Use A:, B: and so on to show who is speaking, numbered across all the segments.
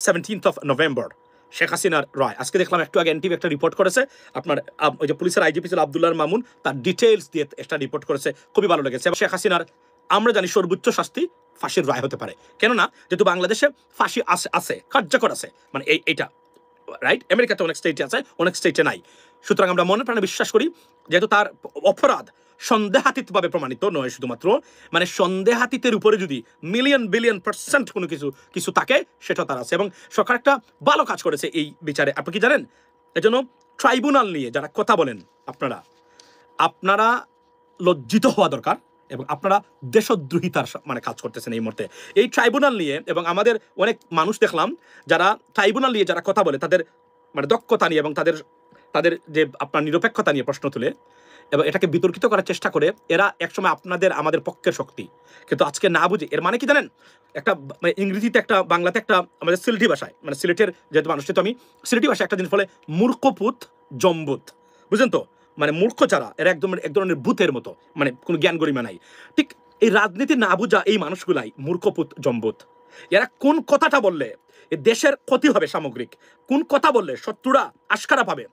A: 17th of November Sheikh হাসিনার রায়। আজকে দেখলাম একটু আগে এনটিভি একটা রিপোর্ট করেছে, আপনার ওই যে পুলিশের আইজিপি ছিল আব্দুল্লাহ মামুন, তার ডিটেইলস দিয়ে একটা রিপোর্ট করেছে, খুবই ভালো লেগেছে। শেখ হাসিনার আমরা জানি সর্বোচ্চ শাস্তি ফাঁসির রায় হতে পারে, কেননা যেহেতু বাংলাদেশে ফাঁসি আছে কার্যকর আছে, মানে এইটা রাইট, আমেরিকাতে অনেক স্টেটে আছে, অনেক স্টেটে নাই। সুতরাং আমরা মনে প্রাণে বিশ্বাস করি যেহেতু তার অপরাধ সন্দেহাতীতভাবে প্রমাণিত নয়, শুধুমাত্র মানে সন্দেহাতীতের উপরে যদি মিলিয়ন বিলিয়ন % কোনো কিছু থাকে সেটা তার আছে, এবং সরকার একটা ভালো কাজ করেছে এই বিচারে। আপনি কি জানেন, এজন্য ট্রাইব্যুনাল নিয়ে যারা কথা বলেন আপনারা লজ্জিত হওয়া দরকার, এবং আপনারা দেশদ্রোহিতার মানে কাজ করতেছেন এই মুহূর্তে এই ট্রাইব্যুনাল নিয়ে। এবং আমাদের অনেক মানুষ দেখলাম যারা ট্রাইব্যুনাল নিয়ে যারা কথা বলে তাদের মানে দক্ষতা নিয়ে এবং তাদের যে আপনার নিরপেক্ষতা নিয়ে প্রশ্ন তুলে এবং এটাকে বিতর্কিত করার চেষ্টা করে, এরা একসময় আমাদের পক্ষের শক্তি, কিন্তু আজকে না বুঝে। এর মানে কি জানেন, একটা মানে ইংরেজিতে একটা বাংলাতে একটা আমাদের সিলেটি ভাষায়, মানে সিলেটের যেহেতু মানুষ, তো আমি সিলেটি ভাষায় একটা জিনিস বলে মূর্খপুত জম্বুত, বুঝলেন তো, মানে মূর্খ যারা এরা একদম এক ধরনের ভূতের মতো, মানে কোনো জ্ঞান গরিমা নাই। ঠিক এই রাজনীতি না বুঝা এই মানুষগুলাই মূর্খপুত জম্বুত। এরা কোন কথাটা বললে দেশের ক্ষতি হবে সামগ্রিক, কোন কথা বললে শত্রুরা আশকারা পাবে,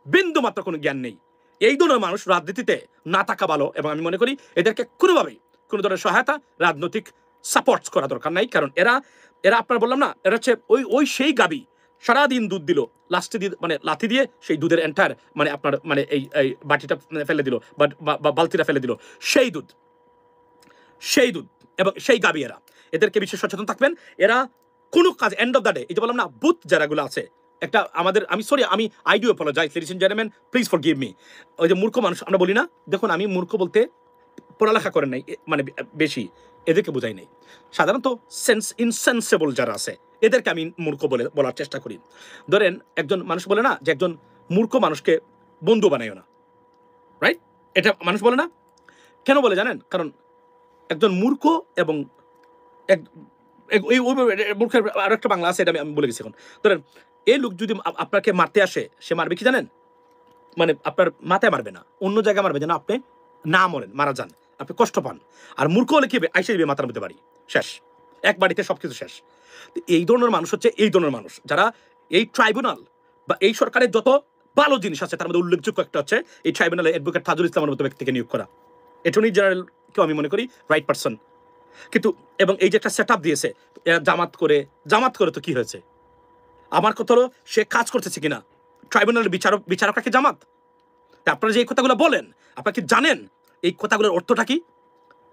A: বিন্দু মাত্র কোনো জ্ঞান নেই। এই ধরনের মানুষ রাজনীতিতে না থাকা ভালো, এবং আমি মনে করি এদেরকে কোনোভাবেই কোনো ধরনের সহায়তা রাজনৈতিক সাপোর্টস করা দরকার নাই। কারণ এরা আপনার বললাম না, এরা হচ্ছে ওই সেই গাবি সারাদিন দুধ দিল, লাস্টে দিয়ে মানে লাথি দিয়ে সেই দুধের এন্টায়ার মানে আপনার মানে এই বাটিটা ফেলে দিল বা বালতিটা ফেলে দিল, সেই দুধ এবং সেই গাবি। এদেরকে বিশেষ সচেতন থাকবেন। এরা কোনো কাজ এন্ড অফ দ্য ডে, এই যে বললাম না বুথ যারাগুলো আছে, একটা আমাদের আমি I do apologise ladies and gentleman, please forgive me. ওই যে মূর্খ মানুষ আমরা বলি না, দেখুন আমি মূর্খ বলতে পড়ালেখা করেন নাই মানে বেশি, এদেরকে বোঝাই নাই। সাধারণত ইনসেন্সেবল যারা আছে এদেরকে আমি মূর্খ বলার চেষ্টা করি। ধরেন একজন মানুষ বলে না যে একজন মূর্খ মানুষকে বন্ধু বানাইও না, রাইট? এটা মানুষ বলে না, কেন বলে জানেন? কারণ একজন মূর্খ এবং মূর্খের আরো একটা বাংলা আছে, এটা আমি বলে গেছি। এখন ধরেন এই লোক যদি আপনাকে মারতে আসে, সে মারবে কি জানেন? মানে আপনার মাথায় মারবে না, অন্য জায়গায় মারবে, যেন আপনি না মরেন, মারা যান, আপনি কষ্ট পান। আর মূর্খ হলে কি হবে, আইসে দিবে মাথার মধ্যে বাড়ি, শেষ, এক বাড়িতে সবকিছু শেষ। এই ধরনের মানুষ হচ্ছে এই ধরনের মানুষ যারা এই ট্রাইব্যুনাল বা এই সরকারের যত ভালো জিনিস আছে তার মধ্যে উল্লেখযোগ্য একটা হচ্ছে এই ট্রাইব্যুনালে অ্যাডভোকেট তাজুল ইসলামের মতো ব্যক্তিকে নিয়োগ করা। অ্যাটর্নি জেনারেল কেউ আমি মনে করি রাইট পারসন, কিন্তু এবং এই যে একটা সেট আপ দিয়েছে, এরা জামাত করে তো কি হয়েছে? আমার কথা হলো সে কাজ করতেছে কিনা, ট্রাইব্যুনালের বিচারকরা কি জামাত? আপনারা যে এই কথাগুলো বলেন, আপনারা কি জানেন এই কথাগুলোর অর্থটা কি?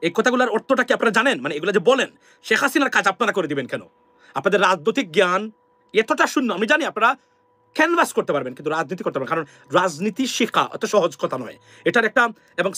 A: এই কথাগুলোর অর্থটা কি আপনারা জানেন? মানে এগুলো যে বলেন, শেখ হাসিনার কাজ আপনারা করে দিবেন কেন? আপনাদের রাজনৈতিক জ্ঞান এতটা শূন্য। আমি জানি আপনারা ক্যানভাস করতে পারবেন, কিন্তু রাজনীতি করতে পারবেন, কারণ রাজনীতি শেখা অত সহজ কথা নয়। এটার একটা এবং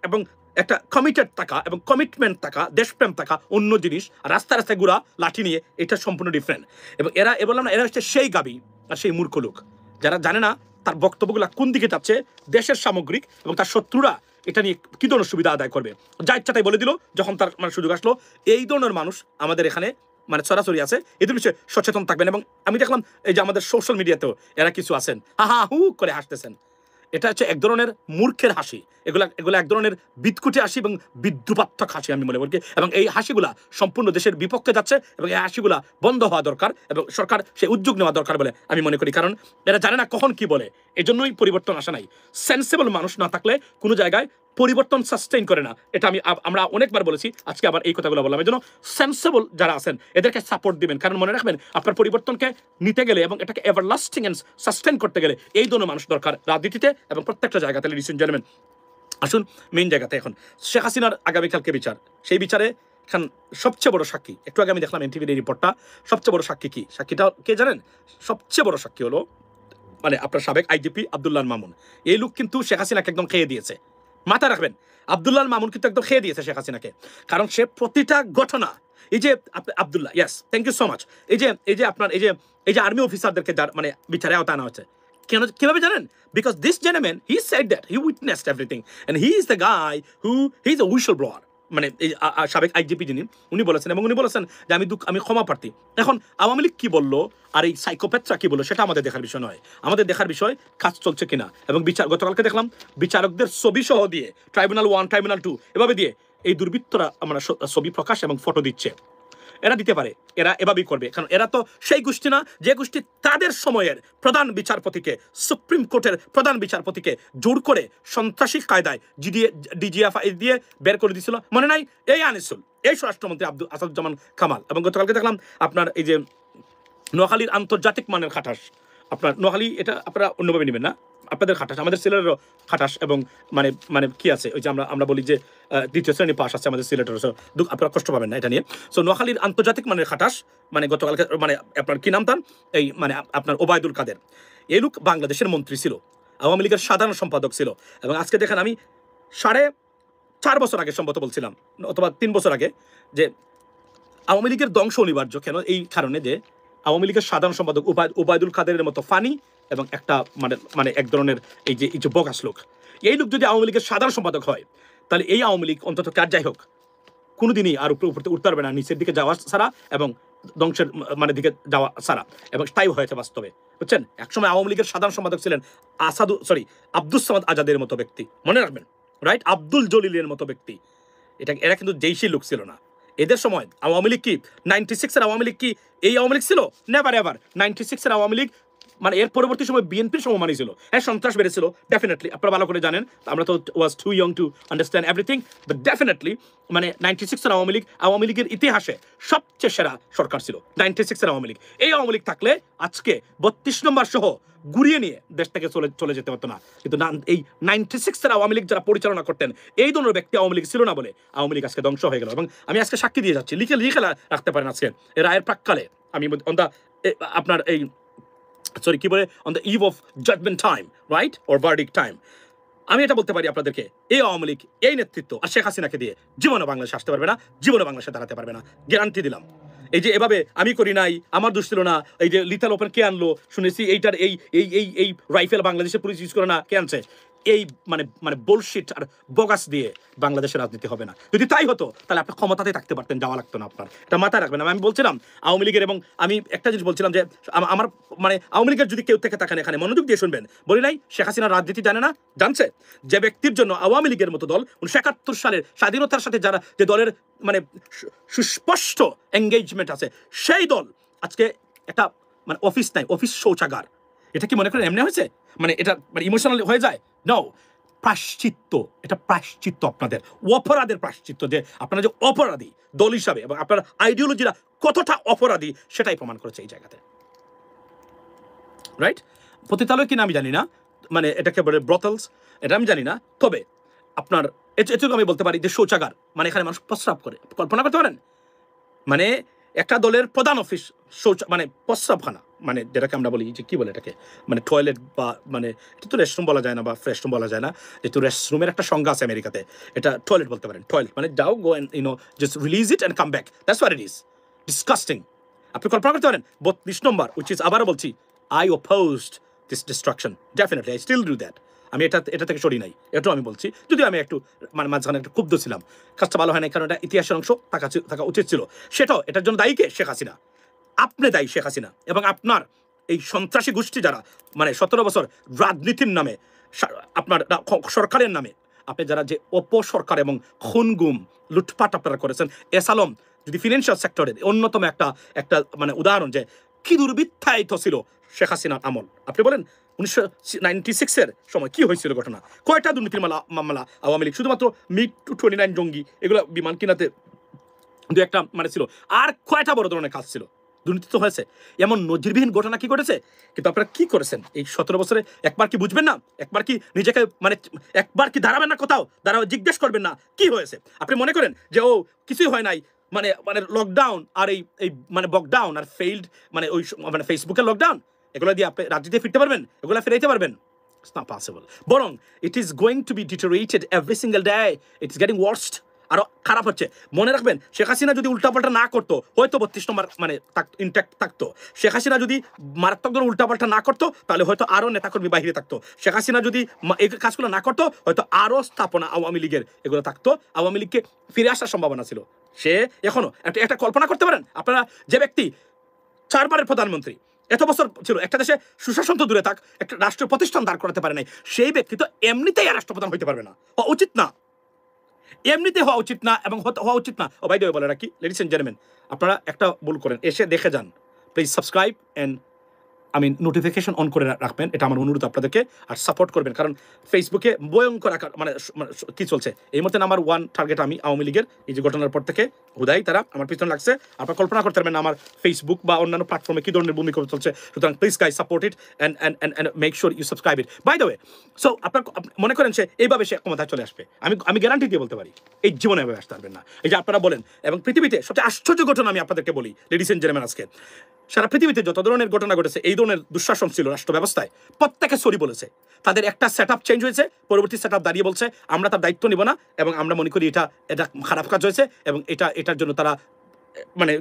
A: এবং একটা কমিটেড থাকা এবং কমিটমেন্ট থাকা, দেশপ্রেম থাকা অন্য জিনিস, আর রাস্তায় ঘোরা লাঠি নিয়ে এটা সম্পূর্ণ ডিফারেন্ট। এবং এরা বললাম না, এরা হচ্ছে সেই গাবি আর সেই মূর্খ লোক যারা জানে না তার বক্তব্যগুলো কোন দিকে যাচ্ছে, দেশের সামগ্রিক, এবং তার শত্রুরা এটা নিয়ে কি ধরনের সুবিধা আদায় করবে, যা ইচ্ছা তাই বলে দিল যখন তার মানে সুযোগ আসলো। এই ধরনের মানুষ আমাদের এখানে মানে ছড়াছড়ি আছে, এদের বিষয়ে সচেতন থাকবেন। এবং আমি দেখলাম এই যে আমাদের সোশ্যাল মিডিয়াতেও এরা কিছু আছেন হা হু করে হাসতেছেন, এটা হচ্ছে এক ধরনের মূর্খের হাসি। এগুলা এক ধরনের বিদকুটে হাসি এবং বিদ্রুপাত্মক হাসি আমি মনে করি। এবং এই হাসিগুলা সম্পূর্ণ দেশের বিপক্ষে যাচ্ছে, এবং এই হাসিগুলা বন্ধ হওয়া দরকার এবং সরকার সেই উদ্যোগ নেওয়া দরকার বলে আমি মনে করি। কারণ এরা জানে না কখন কি বলে, এজন্যই পরিবর্তন আসা নাই। সেন্সেবল মানুষ না থাকলে কোনো জায়গায় পরিবর্তন সাস্টেইন করে না, এটা আমরা অনেকবার বলেছি, আজকে আবার এই কথাগুলো বললাম। এই জন্য সেন্সেবল যারা আছেন এদেরকে সাপোর্ট দিবেন, কারণ মনে রাখবেন আপনার পরিবর্তনকে নিতে গেলে এবং এটাকে এভারলাস্টিং এন্ড সাস্টেইন করতে গেলে এই ধরনের মানুষ দরকার রাজনীতিতে এবং প্রত্যেকটা জায়গাতে। লিডিস এন্ড জেন্টলম্যান, আসুন মেইন জায়গাতে। এখন শেখ হাসিনার আগামীকালকে বিচার, সেই বিচারে এখন সবচেয়ে বড় সাক্ষী, একটু আগে আমি দেখলাম এনটিভির এই রিপোর্টটা, সবচেয়ে বড় সাক্ষী কি? সাক্ষীটা কে জানেন? সবচেয়ে বড় সাক্ষী হলো মানে আপনার সাবেক আইজিপি আব্দুল্লাহ মামুন। এই লোক কিন্তু শেখ হাসিনাকে একদম খেয়ে দিয়েছে, মাথায় রাখবেন। আব্দুল্লাহ মামুন কিন্তু একদম খেয়ে দিয়েছে শেখ হাসিনাকে, কারণ সে প্রতিটা ঘটনা, এই যে Abdullah, yes, thank you so much, এই যে আপনার এই যে আর্মি অফিসারদেরকে যার মানে বিচারে আওতায় আনা হচ্ছে, কেন কিভাবে জানেন? Because this gentleman he said that he witnessed everything and he is the guy he is a whistle blower. মানে এই সাবেক আইজিপি যিনি, উনি বলেছেন, এবং উনি বলেছেন যে আমি ক্ষমা প্রার্থী। এখন আওয়ামী লীগ কি বললো আর এই সাইকোপ্যাথরা কি বললো সেটা আমাদের দেখার বিষয় নয়, আমাদের দেখার বিষয় কাজ চলছে কিনা। এবং গতকালকে দেখলাম বিচারকদের ছবি সহ দিয়ে ট্রাইব্যুনাল 1 ট্রাইব্যুনাল 2 এভাবে দিয়ে এই দুর্বৃত্তরা আমরা ছবি প্রকাশ এবং ফটো দিচ্ছে। এরা দিতে পারে, এরা এভাবেই করবে, কারণ এরা তো সেই গোষ্ঠী না যে গোষ্ঠী তাদের সময়ের প্রধান বিচারপতিকে, সুপ্রিম কোর্টের প্রধান বিচারপতিকে জোর করে সন্ত্রাসী কায়দায় ডিজিএফআই দিয়ে বের করে দিয়েছিল, মনে নাই? এই আনিসুল, এই স্বরাষ্ট্রমন্ত্রী আসাদুজ্জামান কামাল। এবং গতকালকে দেখলাম আপনার এই যে নোয়াখালীর আন্তর্জাতিক মানের খাটাস, আপনার নোয়াখালী এটা আপনারা অন্যভাবে নেবেন না, আপনাদের খাটাস, আমাদের সিলেটেরও খাটাস, এবং মানে মানে কি আছে ওই যে আমরা বলি যে দ্বিতীয় শ্রেণী পাশ আছে আমাদের সিলেটের, আপনারা কষ্ট পাবেন না এটা নিয়ে। সো নোয়াখালীর আন্তর্জাতিক মানের খাটাস মানে গতকালকে মানে আপনার কি নাম তার, এই মানে আপনার ওবায়দুল কাদের, এই লোক বাংলাদেশের মন্ত্রী ছিল, আওয়ামী লীগের সাধারণ সম্পাদক ছিল, এবং আজকে দেখেন আমি 4.5 বছর আগে সম্ভবত বলছিলাম, অথবা 3 বছর আগে, যে আওয়ামী লীগের ধ্বংস অনিবার্য কেন, এই কারণে যে আওয়ামী লীগের সাধারণ সম্পাদক ওবায়দুল কাদেরের মতো ফানি এবং একটা মানে এক ধরনের এই যে বগাস লোক, এই লোক যদি আওয়ামী লীগের সাধারণ সম্পাদক হয়, তাহলে এই আওয়ামী লীগ অন্তত কার যাই হোক কোনোদিনই আর উপরে উঠতে পারবে না, নিচের দিকে যাওয়া ছাড়া এবং ধ্বংসের মানে দিকে যাওয়া ছাড়া, এবং তাই হয়েছে বাস্তবে, বুঝছেন? একসময় আওয়ামী লীগের সাধারণ সম্পাদক ছিলেন আব্দুস সামাদ আজাদের মতো ব্যক্তি, মনে রাখবেন, রাইট? আব্দুল জলিলের মতো ব্যক্তি, এরা কিন্তু জেইশি লোক ছিল না। এদের সময় আওয়ামী লীগ কি 96-এর আওয়ামী লীগ কি এই আওয়ামী লীগ ছিল? Never ever. 96-এর আওয়ামী লীগ মানে এর পরবর্তী সময় বিএনপির সমমানই ছিল। হ্যাঁ, সন্ত্রাস বেড়েছিল, ডেফিনেটলি, আপনারা ভালো করে জানেন, আমরা তো was too young to understand everything, but definitely মানে 96-এর আওয়ামী লীগের ইতিহাসে সবচেয়ে সেরা সরকার ছিল 96-এর আওয়ামী লীগ। এই আওয়ামী লীগ থাকলে আজকে 32 নম্বর সহ গুড়িয়ে নিয়ে দেশ থেকে চলে যেতে হতো না, কিন্তু এই 96-এর আওয়ামী লীগ যারা পরিচালনা করতেন, এই ধরনের ব্যক্তি আওয়ামী লীগ ছিল না বলে আওয়ামী লীগ আজকে ধ্বংস হয়ে গেল। এবং আমি আজকে সাক্ষী দিয়ে যাচ্ছি, লিখে রাখতে পারেন আজকে এই রায়ের প্রাক্কালে, আমি আপনার এই কি বলে on the eve of judgement time, right, or verdict time, আমি এটা বলতে পারি আপনাদেরকে, এই আওয়ামী লীগ, এই নেতৃত্ব আর শেখ হাসিনাকে দিয়ে জীবনে বাংলাদেশে আসতে পারবে না, জীবনে বাংলাদেশে দাঁড়াতে পারবে না, গ্যারান্টি দিলাম। এই যে এভাবে আমি করি নাই, আমার দোষ ছিল না, এই যে লিথাল ওপেন কে আনলো শুনেছি, এইটার এই রাইফেল বাংলাদেশে পুলিশ ইউজ করে না, কে আনছে? এই মানে বুলশিট আর বগাস দিয়ে বাংলাদেশের রাজনীতি হবে না। যদি তাই হতো তাহলে আপনি ক্ষমতাতে থাকতে পারতেন, যাওয়া লাগতো না আপনার, এটা মাথায় রাখবেন। আমি বলছিলাম আওয়ামী লীগের, এবং আমি একটা জিনিস বলছিলাম যে আমার মানে আওয়ামী লীগের যদি কেউ থেকে থাকেন এখানে মনোযোগ দিয়ে শুনবেন, বলি নাই শেখ হাসিনা রাজনীতি জানে না, জানছে। যে ব্যক্তির জন্য আওয়ামী লীগের মতো দল 1971 সালের স্বাধীনতার সাথে যারা যে দলের মানে সুস্পষ্ট এঙ্গেজমেন্ট আছে, সেই দল আজকে একটা মানে অফিস নাই, অফিস শৌচাগার, এটা কি মনে করেন এমনি হয়েছে? মানে এটা মানে ইমোশনাল হয়ে যায়? নাও, প্রায়শ্চিত্ত, এটা প্রায়শ্চিত্ত আপনাদের অপরাধের প্রায়শ্চিত্ত, যে আপনারা যে অপরাধী দল হিসাবে এবং আপনার আইডিওলজিরা কতটা অপরাধী সেটাই প্রমাণ করেছে এই জায়গাতে, রাইট? পতিতালয় কিনা আমি জানি না, মানে এটাকে বলে ব্রথেলস, এটা আমি জানি না, তবে আপনার এটুকু আমি বলতে পারি যে শৌচাগার মানে এখানে মানুষ প্রস্রাব করে, কল্পনা করতে পারেন? মানে একটা দলের প্রধান অফিস মানে প্রস্রাবখানা, মানে যেটাকে আমরা বলি যে কি বলে এটাকে, মানে টয়লেট, বা মানে এটা তো রেস্টরুম বলা যায় না বা ফ্রেশরুম বলা যায় না, যেহেতু রেস্টরুমের একটা সংজ্ঞা আছে আমেরিকাতে, এটা টয়লেট বলতে পারেন। টয়লেট মানে যাও, go and just release it and come back, that's what it is. Disgusting. আপনি কল্পনা করতে পারেন? 32 নম্বর, উইচ ইজ, আবারও বলছি, I opposed this destruction, definitely I still do that. আমি এটা থেকে সরি নাই, এটাও আমি বলছি, যদিও আমি একটু মানে মাঝখানে একটু ক্ষুব্ধ ছিলাম, কাজটা ভালো হয় না, কারণ এটা ইতিহাসের অংশ থাকা উচিত ছিল। সেটাও, এটার জন্য দায়ী কে? শেখ হাসিনা। আপনি দায়ী শেখ হাসিনা, এবং আপনার এই সন্ত্রাসী গোষ্ঠী যারা মানে 17 বছর রাজনীতির নামে, আপনার সরকারের নামে আপনি যারা যে অপসরকার এবং খুনগুম লুটপাট আপনারা করেছেন। এস আলম যদি ফিনান্সিয়াল সেক্টরের অন্যতম একটা মানে উদাহরণ, যে কি দুর্বৃত্তায়িত ছিল শেখ হাসিনার আমল। আপনি বলেন 1996-এর সময় কি হয়েছিল ঘটনা, কয়টা দুর্নীতির মামলা আওয়ামী লীগ, শুধুমাত্র মিড টু 29 জঙ্গি, এগুলো বিমান কিনাতে দু একটা মানে ছিল, আর কয়টা বড় ধরনের কাজ ছিল, দুর্নীতি তো হয়েছে। এমন নজিরবিহীন ঘটনা কি ঘটেছে, কিন্তু আপনারা কি করেছেন এই 17 বছরে? একবার কি বুঝবেন না? একবার কি নিজেকে মানে একবার কি দাঁড়াবেন না, কোথাও দাঁড়াও, জিজ্ঞেস করবেন না কি হয়েছে? আপনি মনে করেন যে ও কিছুই হয় নাই, মানে লকডাউন আর এই মানে বকডাউন আর ফেইল্ড মানে ওই মানে ফেসবুকের লকডাউন, এগুলো দিয়ে আপনি রাজনীতিতে ফিরতে পারবেন? এগুলো ফিরাইতে পারবেন? It's not possible. বরং it is going to be deteriorated every single day. It is getting worse. আরো খারাপ হচ্ছে। মনে রাখবেন, শেখ হাসিনা যদি উল্টাপাল্টা না করতো, হয়তো 32 নম্বর মানে ইনট্যাক্ট থাকতো। শেখ হাসিনা যদি মারাত্মক ধরনের উল্টাপাল্টা না করতো, তাহলে হয়তো আরো নেতাকর্মী বাহিরে থাকতো। শেখ হাসিনা যদি এই কাজগুলো না করতো, হয়তো আরো স্থাপনা আওয়ামী লীগের এগুলো থাকতো, আওয়ামী লীগকে ফিরে আসার সম্ভাবনা ছিল। সে এখনো একটা কল্পনা করতে পারেন আপনারা, যে ব্যক্তি 4 বারের প্রধানমন্ত্রী, এত বছর ছিল, একটা দেশে সুশাসন তো দূরে থাক, একটা রাষ্ট্র প্রতিষ্ঠান দাঁড় করাতে পারে নাই, সেই ব্যক্তি তো এমনিতেই রাষ্ট্রপ্রধান হইতে পারবে না, উচিত না। এমনিতে হওয়া উচিত না এবং হওয়া উচিত না। ও ভাই বলে রাখি, লেডিস এন্ড জেন্টলম্যান, আপনারা একটা ভুল করেন, এসে দেখে যান, please subscribe and notification on করে রাখবেন, এটা আমার অনুরোধ আপনাদেরকে। আর সাপোর্ট করবেন, কারণ ফেসবুকে ভয়ঙ্কর আকার কি চলছে এই মুহূর্তে। নাম্বার 1 টার্গেট আমি আওয়ামী লীগের। এই যে ঘটনার পর থেকে হুদাই তারা আমার পিছনে লাগছে। আপনারা কল্পনা করতে পারবেন আমার ফেসবুক বা অন্যান্য প্ল্যাটফর্মে কি ধরনের ভূমিকা চলছে। সুতরাং please guys support it and make sure you subscribe it. By the way, so আপনার মনে করেন সে এইভাবে সে ক্ষমতায় চলে আসবে, আমি গ্যারান্টি দিয়ে বলতে পারি এই জীবনে এভাবে আসতে পারবেন না। এই যে আপনারা বলেন, এবং পৃথিবীতে সবচেয়ে আশ্চর্য ঘটনা আমি আপনাদেরকে বলি লেডিস এন্ড জেন্টলম্যান, আজকে সারা পৃথিবীতে যত ধরনের ঘটনা ঘটেছে, এই ধরনের দুঃশাসন ছিল রাষ্ট্র ব্যবস্থায়, প্রত্যেকে সরি বলেছে। তাদের একটা সেট আপ চেঞ্জ হয়েছে, পরবর্তী সেট আপ দাঁড়িয়ে বলছে আমরা তার দায়িত্ব নিব না, এবং আমরা মনে করি এটা খারাপ কাজ হয়েছে, এবং এটার জন্য তারা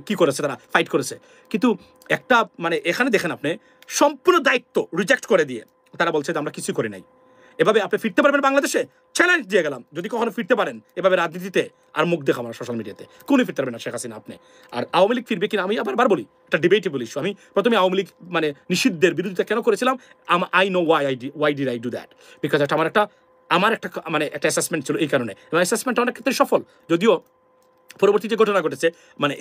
A: কি করেছে, তারা ফাইট করেছে। কিন্তু একটা এখানে দেখেন আপনি, সম্পূর্ণ দায়িত্ব রিজেক্ট করে দিয়ে তারা বলছে যে আমরা কিছু করি নাই। এভাবে আপনি ফিরতে পারবেন বাংলাদেশে? চ্যালেঞ্জ দিয়ে গেলাম, যদি কখনো ফিরতে পারেন এভাবে রাজনীতিতে, আর মুখ দেখাবো না সোশ্যাল মিডিয়াতে, কোনই ফিরতে পারবেন না শেখ হাসিনা আপনি। আর আওয়ামী লীগ ফিরবে কিনা আমি আবার বলি, এটা ডিবেটেবল ইস্যু। আমি প্রথমে আওয়ামী লীগ নিষিদ্ধের বিরোধিতা কেন করেছিলাম, I know why did I do that, because এটা আমার একটা একটা অ্যাসেসমেন্ট ছিল এই কারণে, এবং অ্যাসেসমেন্টটা অনেক ক্ষেত্রে সফল। যদিও পরবর্তী যে ঘটনা ঘটেছে,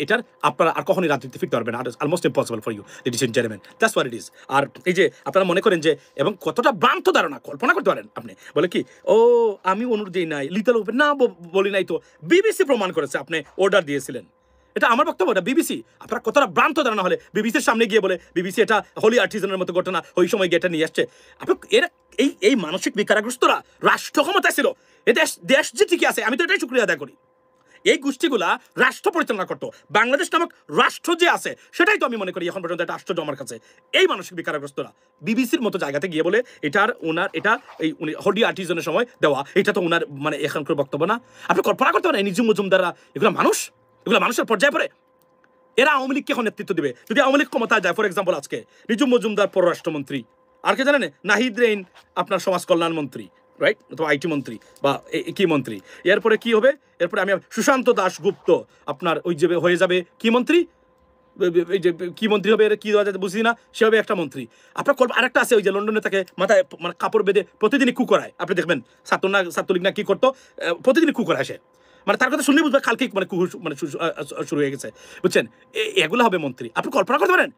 A: এটার আপনারা আর কখনই রাজনীতি ফিরতে পারবেন না। Almost impossible for you ladies and gentleman, that's what it is. আর এই যে আপনারা মনে করেন যে, এবং কতটা ভ্রান্ত ধারণা, কল্পনা করতে পারেন আপনি, বলে কি ও আমি অনুরোধ দিই নাই, লিতাল ওপেন না বলি নাই, তো বিবিসি প্রমাণ করেছে আপনি অর্ডার দিয়েছিলেন। এটা আমার বক্তব্য, এটা বিবিসি। আপনারা কতটা ভ্রান্ত ধারণা হলে বিবিসির সামনে গিয়ে বলে বিবিসি এটা হোলি আর্টিজানের মতো ঘটনা, ওই সময় গিয়ে এটা নিয়ে আসছে। আপনার এরা এই মানসিক বিকারগ্রস্তরা রাষ্ট্র ক্ষমতায় ছিল, এ দেশ যে ঠিকই আছে, আমি তো এটাই শুকরিয়া আদায় করি। এই গোষ্ঠীগুলা রাষ্ট্র পরিচালনা করতো, বাংলাদেশ নামক রাষ্ট্র যে আছে সেটাই তো আমি মনে করি এখন পর্যন্ত একটা আশ্চর্য আমার কাছে। এই মানসিক বিকারগ্রস্তরা বিবিসির মতো জায়গাতে গিয়ে বলে এটা উনি হোলি আর্টিজানের সময় দেওয়া, এটা তো ওনার এখানকার বক্তব্য না। আপনি কল্পনা করতে পারেন নিজুম মজুমদাররা এগুলো মানুষের পর্যায়ে পড়ে। এরা আওয়ামী লীগকে এখন নেতৃত্ব দিবে যদি আওয়ামী লীগ ক্ষমতায় যায়। ফর এক্সাম্পল আজকে নিজুম মজুমদার পররাষ্ট্রমন্ত্রী, আর কে জানেন নাহিদ রেইন আপনার সমাজ কল্যাণ মন্ত্রী, রাইট, অথবা আইটি মন্ত্রী বা কি মন্ত্রী। এরপরে কি হবে, এরপরে আমি সুশান্ত দাশগুপ্ত আপনার ওই যে হয়ে যাবে কি মন্ত্রী, এই যে কি মন্ত্রী হবে কি বুঝি না, সে হবে একটা মন্ত্রী। আপনার আরেকটা আছে ওই যে লন্ডনে তাকে মাথায় কাপড় বেঁধে প্রতিদিনই কু করায়, আপনি দেখবেন ছাত্রলীগ না কি করতো, প্রতিদিনই কু করায় সে, তার কথা শুনলেই বুঝবে কালকে শুরু হয়ে গেছে, বুঝছেন। এগুলো হবে মন্ত্রী। আপনি কল্পনা করতে পারেন,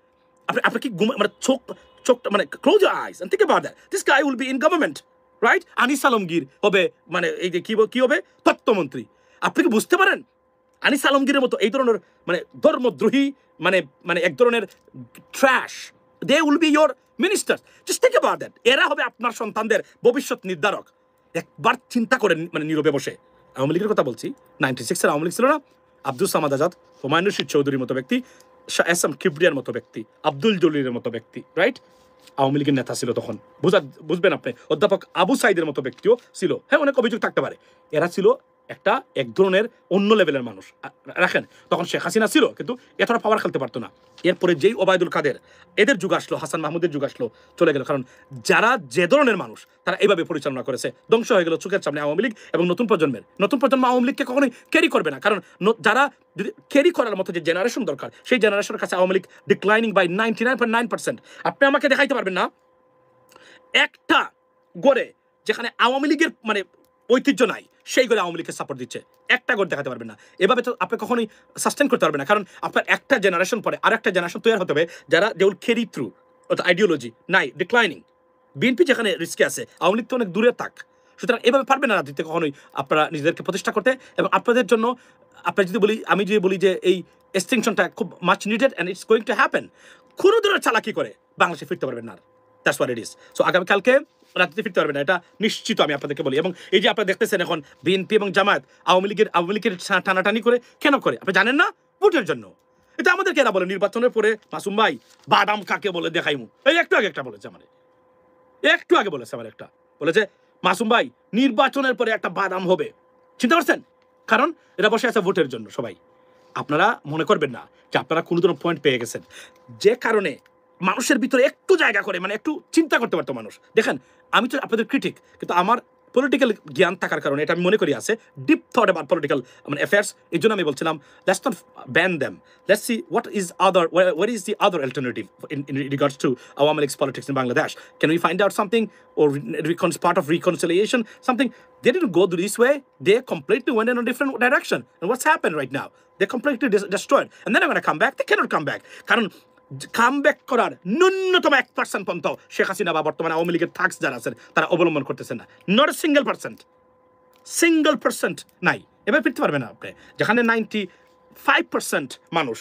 A: আপনি কি চোখ close your eyes and think about that, this guy will be in government, right. Anis Alamgir হবে এই যে কি হবে, তত্ত্বমন্ত্রী। আপনি কি বুঝতে পারেন আনিস আলমগীরের মতো এই ধরনের ধর্মদ্রোহী এক ধরনের trash, they will be your minister, just think about that. এরা হবে আপনার সন্তানদের ভবিষ্যৎ নির্ধারক। একবার চিন্তা করেন, নীরবে বসে। আওয়ামী লীগের কথা বলছি, 96-এর আওয়ামী লীগ ছিল না, আব্দুল সামাদ আজাদ, হুমায়ুন রশিদ চৌধুরীর মতো ব্যক্তি, এস এম কিবরিয়ার মতো ব্যক্তি, আব্দুল জলিলের মতো ব্যক্তি, রাইট, আওয়ামী লীগের নেতা ছিল তখন। বুঝবেন আপনি, অধ্যাপক আবু সাইদের মতো ব্যক্তিও ছিল। হ্যাঁ, অনেক অভিযোগ থাকতে পারে, এরা ছিল এক ধরনের অন্য লেভেলের মানুষ। রাখেন, তখন শেখ হাসিনা ছিল কিন্তু এতটা পাওয়ার খেলতে পারতো না। এরপরে যেই ওবায়দুল কাদের, এদের যুগ আসলো, হাসান মাহমুদের যুগ আসলো, চলে গেল। কারণ যারা যে ধরনের মানুষ তারা এইভাবে পরিচালনা করেছে, ধ্বংস হয়ে গেল চোখের সামনে আওয়ামী লীগ। এবং নতুন প্রজন্ম আওয়ামী লীগকে কখনোই ক্যারি করবে না, কারণ যারা যদি ক্যারি করার মতো যে জেনারেশন দরকার, সেই জেনারেশনের কাছে আওয়ামী লীগ ডিক্লাইনিং বাই 99.9%। আপনি আমাকে দেখাইতে পারবেন না একটা গড়ে যেখানে আওয়ামী লীগের ঐতিহ্য নাই, সেই করে আওয়ামী লীগকে সাপোর্ট দিচ্ছে, একটা গড় দেখাতে পারবেন না। এভাবে তো আপনি কখনোই সাস্টেন করতে পারবেন না, কারণ আপনার একটা জেনারেশন পরে আর একটা জেনারেশন তৈরি হতে হবে যারা they will carry through ideology নাই ডিক্লাইনিং। বিএনপি যেখানে রিস্কে আছে, আওয়ামী লীগ তো অনেক দূরে থাক। সুতরাং এভাবে পারবেন না রাজনীতিতে কখনোই আপনারা নিজেদেরকে প্রতিষ্ঠা করতে। এবং আপনাদের জন্য আমি যদি বলি যে এই এক্সটিংশনটা খুব much needed and it's going to happen, কোনো ধরনের চালাকি করে বাংলাদেশে ফিরতে পারবেন না। That's what it is. So আগামীকালকে রাজনীতি ফিরতে পারবে না, এটা নিশ্চিত, আমি আপনাদেরকে বলি। এবং এই যে আপনারা দেখতেছেন এখন বিএনপি এবং জামায়াত আওয়ামী লীগের টানাটানি করে, কেন করে আপনি জানেন না? ভোটের জন্য। এটা আমাদেরকে এরা বলে নির্বাচনের পরে, মাসুম ভাই বাদাম কাকে বলে দেখাইমু, এই একটু আগে একটা বলেছে আমার একটা বলেছে মাসুম ভাই নির্বাচনের পরে একটা বাদাম হবে, চিন্তা করছেন? কারণ এরা বসে আছে ভোটের জন্য। সবাই আপনারা মনে করবেন না যে আপনারা কোনো ধরনের পয়েন্ট পেয়ে গেছেন, যে কারণে মানুষের ভিতরে একটু জায়গা করে একটু চিন্তা করতে পারতো মানুষ। দেখেন, আমি তো আপনাদের ক্রিটিক, কিন্তু আমার পলিটিক্যাল জ্ঞান থাকার কারণে এটা আমি মনে করি আছে ডিপ থট অ্যাবাউট পলিটিক্যাল মানে অ্যাফেয়ার্স। এই জন্য আমি বলছিলাম let's not ban them, let's see what is other, what is the other alternative in regards to Awami League's politics in Bangladesh. Can we find out something, or part of reconciliation, something? They didn't go this way, they completely went in a different direction. And what's happened right now? They completely destroyed, and then they're going to come back. They cannot come back কারণ come back করার ন্যূনতম 1% পর্যন্ত শেখ হাসিনা বা বর্তমানে আওয়ামী লীগের থাকস যারা আছেন তারা অবলম্বন করতেছেন না। নট এ সিঙ্গেল পার্সেন্ট নাই। এবার ফিরতে পারবে না আপনি, যেখানে 95% মানুষ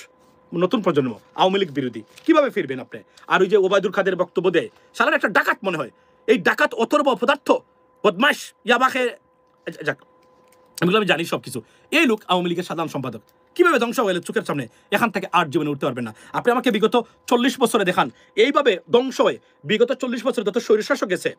A: নতুন প্রজন্ম আওয়ামী লীগ বিরোধী, কিভাবে ফিরবেন আপনি? আর ওই যে ওবায়দুল কাদের বক্তব্য দেয়, সালার একটা ডাকাত মনে হয়, এই ডাকাত অথর্ব অপদার্থ বদমাশ ইয়াবাকে, যাক আমি জানি সব কিছু। এই লোক আওয়ামী লীগের সাধারণ সম্পাদক, কিভাবে ধ্বংস হয়ে চোখের সামনে, এখান থেকে আর জীবনে উঠতে পারবে না। আপনি আমাকে বিগত 40 বছরে দেখান এইভাবে ধ্বংস হয়ে, বিগত 40 বছরে যত স্বৈরশাসক গেছে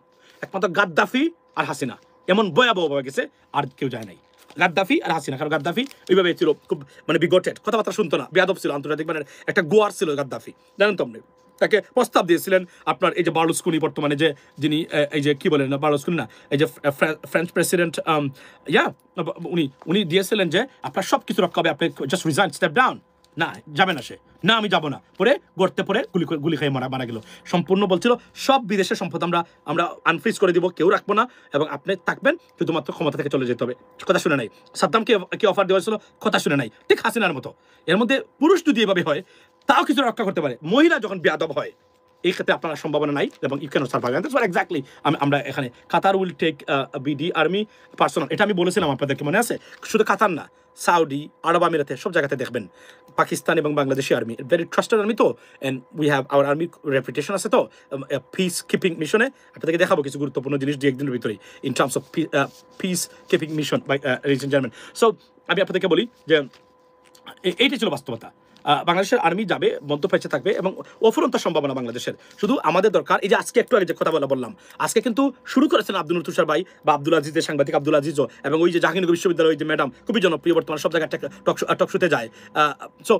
A: একমাত্র গাদ্দাফি আর হাসিনা, এমন ভয়াবহভাবে গেছে, আর কেউ যায় নাই। গাদ্দাফি আর হাসিনা, কারণ গাদ্দাফি ওইভাবে ছিল খুব মানে বিগটেড, কথাবার্তা শুনতো না, বেয়াদব ছিল, আন্তর্জাতিক মানে একটা গোয়ার ছিল গাদ্দাফি, জানেন তো আপনি। তাকে প্রস্তাব দিয়েছিলেন আপনার এই যে বার্লুস্কোনি, বর্তমানে যে যিনি এই যে কি বলেন বার্লুস্কোনি না, এই যে ফ্রেঞ্চ প্রেসিডেন্ট, উনি দিয়েছিলেন যে আপনার সব কিছু রক্ষা হবে, আপনি জাস্ট রিজাইন, স্টেপ ডাউন। না যাবে না সে, না আমি যাবো না, পরে গড়তে পরে গুলি খেয়ে মারা গেল। সম্পূর্ণ বলছিল সব বিদেশের সম্পদ আমরা আনফ্রিজ করে দিব, কেউ রাখবো না, এবং আপনি থাকবেন, শুধুমাত্র ক্ষমতা থেকে চলে যেতে হবে। কথা শুনে নাই। সাদ্দামকে কি অফার দেওয়া হয়েছিল, কথা শুনে নাই, ঠিক হাসিনার মতো। এর মধ্যে পুরুষ যদি এভাবে হয় তাও কিছু রক্ষা করতে পারে, মহিলা যখন বেয়াদব হয় এই ক্ষেত্রে আপনার সম্ভাবনা নাই, এবং ইউ ক্যানট সার্ভাইভ। এক্স্যাক্টলি আমরা এখানে Qatar will take BD army personnel, এটা আমি বলেছিলাম আপনাদেরকে, মনে আছে? শুধু কাতার না, সৌদি আরব আমিরাতে সব জায়গাতে দেখবেন পাকিস্তান এবং Bangladeshi army, very trusted army তো, and we have our army reputation আছে তো পিস কিপিং মিশনে। আপনাদেরকে দেখাবো কিছু গুরুত্বপূর্ণ জিনিস দু একদিনের ভিতরেই in terms of peacekeeping mission by regent German. So আমি আপনাদেরকে বলি যে এইটাই ছিল বাস্তবতা। বাংলাদেশের আর্মি যাবে, মধ্যপ্রাচ্যে থাকবে, এবং অফুরন্ত সম্ভাবনা বাংলাদেশের। শুধু আমাদের দরকার, এই যে আজকে একটু আগে যে কথা বললাম, আজকে কিন্তু শুরু করেছেন আব্দুল তুষার ভাই বা আব্দুল আজিজের সাংবাদিক আব্দুল আজিজও, এবং ওই যে জাহাঙ্গীরনগর বিশ্ববিদ্যালয়ের যে ম্যাডাম, খুবই জনপ্রিয়, বর্তমানে সব জায়গায় টকশোতে যায়। সো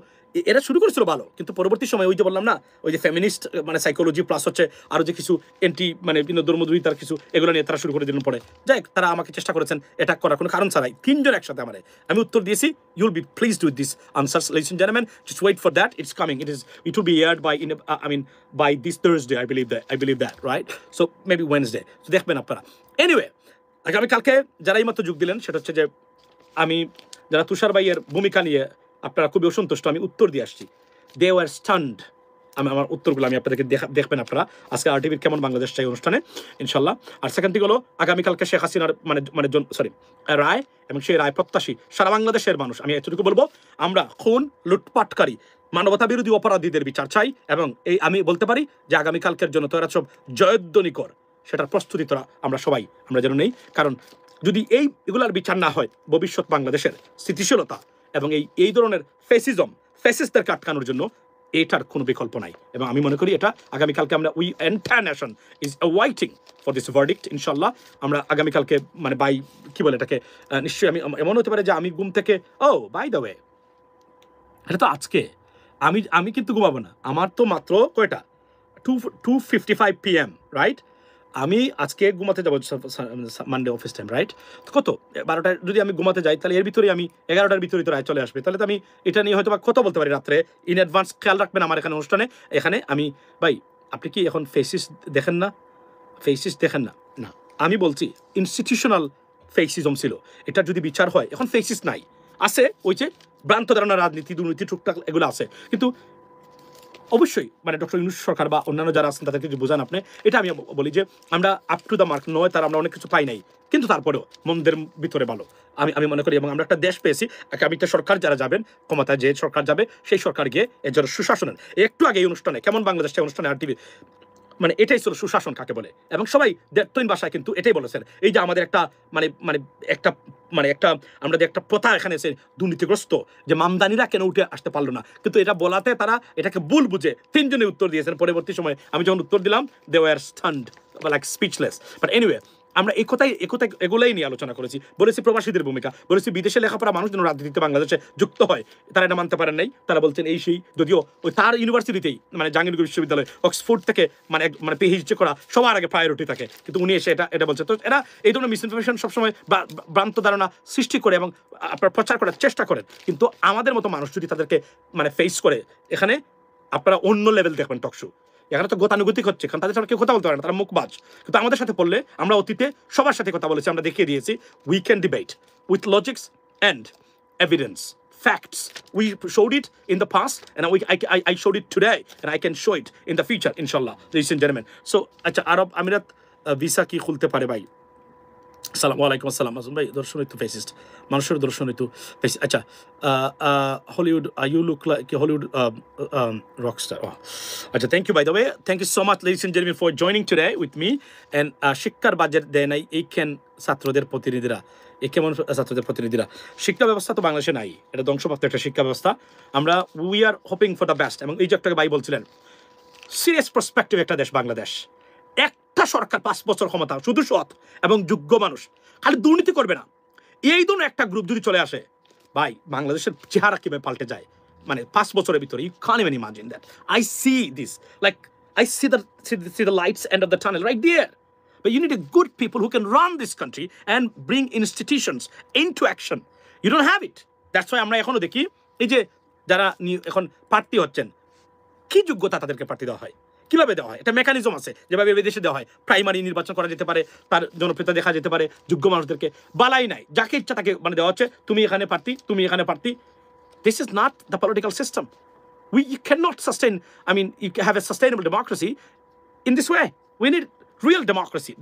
A: এরা শুরু করেছিল ভালো, কিন্তু পরবর্তী সময় ওই যে বললাম না, ওই যে ফেমিনিস্ট মানে সাইকোলজি প্লাস হচ্ছে আরও যে কিছু এন্টি মানে ধর্মদ্রোহিতার কিছু, এগুলো নিয়ে তারা শুরু করে দিলেন। পরে যাই তারা আমাকে চেষ্টা করেছেন এটা করার কোনো কারণ ছাড়াই, তিনজন একসাথে আমি উত্তর দিয়েছি। You'll be pleased with this answers, ladies and gentlemen. Just wait for that. It's coming. It will be aired by this Thursday, I believe that, right? So maybe Wednesday. So দেখবেন আপনারা। Anyway, আগামীকালকে যারা এইমাত্র যোগ দিলেন, সেটা হচ্ছে যে আমি যারা তুষার ভাইয়ের ভূমিকা নিয়ে আপনারা খুবই অসন্তুষ্ট, আমি উত্তর দিয়ে আসছি। They were stand. আমার উত্তরগুলো আমি আপনাদেরকে দেখবেন আপনারা আজকে RTVর কেমন বাংলাদেশ চাই অনুষ্ঠানে ইনশাল্লাহ। আর সেকেন্ড থিং হলো, আগামীকালকে শেখ হাসিনার রায়, এবং সেই রায় প্রত্যাশী সারা বাংলাদেশের মানুষ। আমি এতটুকু বলবো, আমরা খুন, লুটপাটকারী, মানবতা বিরোধী অপরাধীদের বিচার চাই, এবং এই আমি বলতে পারি যে আগামীকালকের জন্য তোরা সব জয়ধ্বনিকর, সেটার প্রস্তুতি তোরা আমরা যেন নেই। কারণ যদি এগুলার বিচার না হয়, ভবিষ্যৎ বাংলাদেশের স্থিতিশীলতা এবং এই ধরনের ফ্যাসিস্টদেরকে আটকানোর জন্য এটার কোনো বিকল্প নাই। এবং আমি মনে করি এটা আগামীকালকে আমরা entire nation is waiting for this verdict ইনশাল্লাহ। আমরা আগামীকালকে মানে বাই কি বলে এটাকে, নিশ্চয়ই আমি এমন হতে পারে যে আমি ঘুম থেকে বাই দ্য ওয়ে, এটা তো আজকে আমি কিন্তু ঘুমাবো না, আমার তো মাত্র কয়টা 2:55 PM, রাইট? আমি আজকে ঘুমাতে যাবো মানডে অফিস টাইম, রাইট? কত 12টায় যদি আমি ঘুমাতে যাই, তাহলে এর ভিতরে আমি 11টার ভিতরে তো রায় চলে আসবে। তাহলে তো আমি এটা নিয়ে হয়তো বা কথা বলতে পারি রাত্রে ইন অ্যাডভান্স। খেয়াল রাখবেন আমার এখানে অনুষ্ঠানে, এখানে আমি ভাই, আপনি কি এখন ফেসিস দেখেন না? না, আমি বলছি ইনস্টিটিউশনাল ফেসিজম ছিল, এটা যদি বিচার হয়, এখন ফেসিস নাই, আছে ওই যে ভ্রান্ত ধারণা, রাজনীতি, দুর্নীতি, টুকটাক এগুলো আছে। কিন্তু অবশ্যই মানে ডক্টর ইউনূস সরকার বা অন্যান্য যারা আছেন তাদেরকে যদি বোঝান আপনি, এটা আমি বলি যে আমরা আপ টু দ্য মার্ক নয়, তার আমরা অনেক কিছু পাই নাই, কিন্তু তারপরেও মন্দের ভিতরে ভালো আমি মনে করি। এবং আমরা একটা দেশ পেয়েছি, আগামীটা সরকার যারা যাবেন ক্ষমতায়, যে সরকার যাবে সেই সরকার গিয়ে এর জন্য সুশাসনের, একটু আগে এই অনুষ্ঠানে কেমন বাংলাদেশ অনুষ্ঠানে RTV মানে এটাই ছিল সুশাসন কাকে বলে, এবং সবাই দেড়তৈন ভাষায় কিন্তু এটাই বলেছেন। এই যে আমাদের একটা একটা আমরা যে একটা প্রথা এখানে এসে দুর্নীতিগ্রস্ত, যে মামদানিরা কেন উঠে আসতে পারলো না, কিন্তু এটা বলাতে তারা এটাকে ভুল বুঝে তিনজনে উত্তর দিয়েছেন। পরবর্তী সময় আমি যখন উত্তর দিলাম, they were stand, like speechless. But anyway, আমরা এগুলাই নিয়ে আলোচনা করেছি, বলেছি প্রবাসীদের ভূমিকা, বলেছি বিদেশে লেখাপড়া মানুষ যেন রাজনীতিতে বাংলাদেশে যুক্ত হয়, তারা এটা মানতে পারেন নাই, তারা বলছেন এই সেই, যদিও ওই তার ইউনিভার্সিটিতেই মানে জাহাঙ্গীরনগর বিশ্ববিদ্যালয় অক্সফোর্ড থেকে মানে পিএইচডি করা সবার আগে প্রায়োরিটি থাকে, কিন্তু উনি এসে এটা বলছে। তো এরা এই ধরনের মিসইনফরমেশন সবসময় ভ্রান্ত ধারণা সৃষ্টি করে এবং আপনার প্রচার করার চেষ্টা করেন, কিন্তু আমাদের মতো মানুষ যদি তাদেরকে মানে ফেস করে, এখানে আপনারা অন্য লেভেল দেখবেন টক শো। এখানে তো গতানুগতিক হচ্ছে, কারণ তাদের সাথে কেউ কথা বলতে পারে না, তারা মুখবাজ। কিন্তু আমাদের সাথে পড়লে আমরা অতীতে সবার সাথে কথা বলেছি, আমরা দেখিয়ে দিয়েছি we can debate with logics and evidence, facts. We showed it in the past, and I showed it today, and I can show it in the future, inshallah, ladies and gentlemen. So, আচ্ছা, আরব আমিরাত visa কি খুলতে পারে ভাই? আসসালামু আলাইকুম। আসসালাম আজম ভাই, দর্শন একটু ফেসিস্ট, মানুষের দর্শন একটু ফেসিস্ট। আচ্ছা, Hollywood, you look like Hollywood rockstar. আচ্ছা, thank you by the way, thank you so much ladies and gentleman for joining today with me. And শিক্ষার বাজেট দেয় নাই এই কেন ছাত্রদের প্রতিনিধিরা, এ কেমন ছাত্রদের প্রতিনিধিরা? শিক্ষা ব্যবস্থা তো বাংলাদেশে নাই, এটা ধ্বংসপ্রাপ্ত একটা শিক্ষা ব্যবস্থা। আমরা we are hoping for the best. এবং এই যে একটাকে ভাই বলছিলেন, সিরিয়াস পার্সপেক্টিভ একটা দেশ বাংলাদেশ, একটা সরকার 5 বছর ক্ষমতা, শুধু সৎ এবং যোগ্য মানুষ, খালি দুর্নীতি করবে না, এই ধরনের একটা গ্রুপ যদি চলে আসে, ভাই বাংলাদেশের চেহারা কিভাবে পাল্টে যায় মানে 5 বছরের ভিতরে, you can even imagine that. I see this, like I see the lights end of the tunnel right there. But you need a good people who can run this country and bring institutions into action. You don't have it. That's why আমরা এখনো দেখি এই যে যারা এখন প্রার্থী হচ্ছেন, কি যোগ্যতা তাদেরকে প্রার্থী দেওয়া হয়, কিভাবে দেওয়া হয়, এটা মেকানিজম আছে যেভাবে বিদেশে দেওয়া হয়। প্রাইমারি নির্বাচন করা যেতে পারে, তার জনপ্রিয়তা দেখা যেতে পারে, যোগ্য মানুষদেরকে বালাই নাই, যাকে ইচ্ছা তাকে মানে দেওয়া হচ্ছে, তুমি এখানে প্রার্থী, তুমি এখানে প্রার্থী। This is not the political system. You cannot sustain, I mean, you have a sustainable democracy in this way. We need real democracy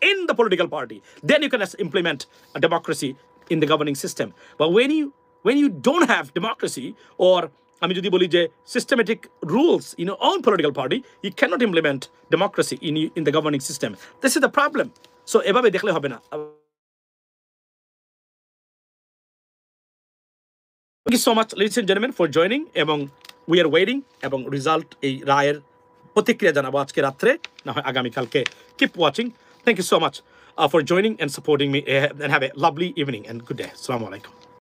A: in the political party. Then you can implement a democracy in the governing system. But when you don't have democracy, or আমি যদি বলি যে systematic rules in your own political party, you cannot implement democracy in the governing system. This is the problem. So এভাবে দেখলে হবে না। Thank you so much, ladies and gentlemen, for joining. এবং we are waiting এবং result এই রায়ের প্রতিক্রিয়া জানাবো আজকে রাত্রে, না হয় আগামীকালকে। Keep watching. Thank you so much for joining and supporting me, and have a lovely evening and good day. Assalamu alaikum.